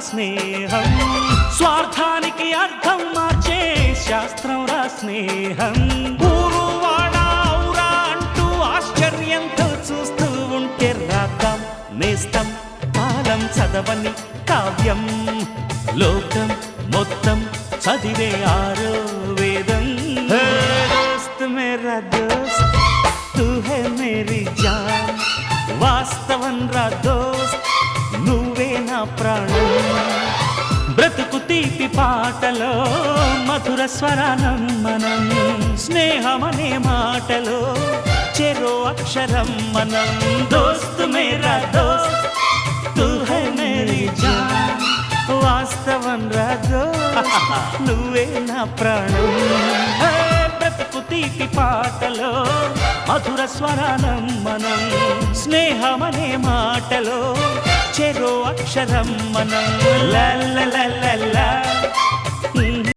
స్నేహం స్వార్థానికి అర్థం మార్చే శాస్త్రం రా స్నేహం ఊరు వాడ ఔరా అంటూ ఆశ్చర్యంతో చూస్తూ ఉంటే రాద్దాం నేస్తం కాలం చదవని కావ్యం లోకం మొత్తం చదివే ఆరో వేదం దోస్త్ మేరా దోస్త్ తూ హై మేరీ జాన్ వాస్తవం రా దోస్త్ నువ్వే నా ప్రాణం బ్రతుకు తీపి పాటలో మధుర స్వరానం మనం స్నేహమనే మాటలో చెరో అక్షరం మనం దోస్త్ మేరా దోస్త్ తూ హై మేరీ జాన్ వాస్తవం రా దోస్త్ నువ్వే నా ప్రాణం బ్రతుకు తీపి పాటలో మధుర స్వరానం మనం స్నేహమనే మాటలో చెరో అక్షరం మనం లా లా లా